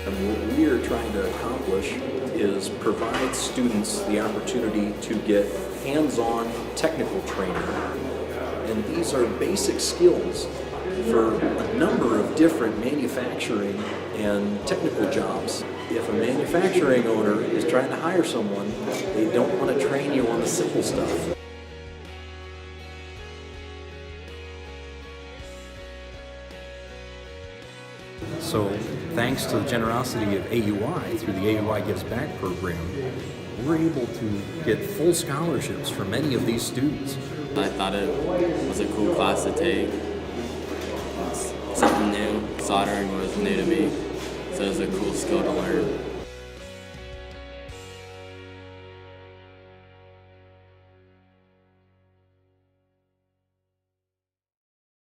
And what we are trying to accomplish is provide students the opportunity to get hands-on technical training. And these are basic skills for a number of different manufacturing and technical jobs. If a manufacturing owner is trying to hire someone, they don't want to train you on the simple stuff. So, thanks to the generosity of AUI through the AUI Gives Back program, we're able to get full scholarships for many of these students. I thought it was a cool class to take. It's something new. Soldering was new to me, so it was a cool skill to learn.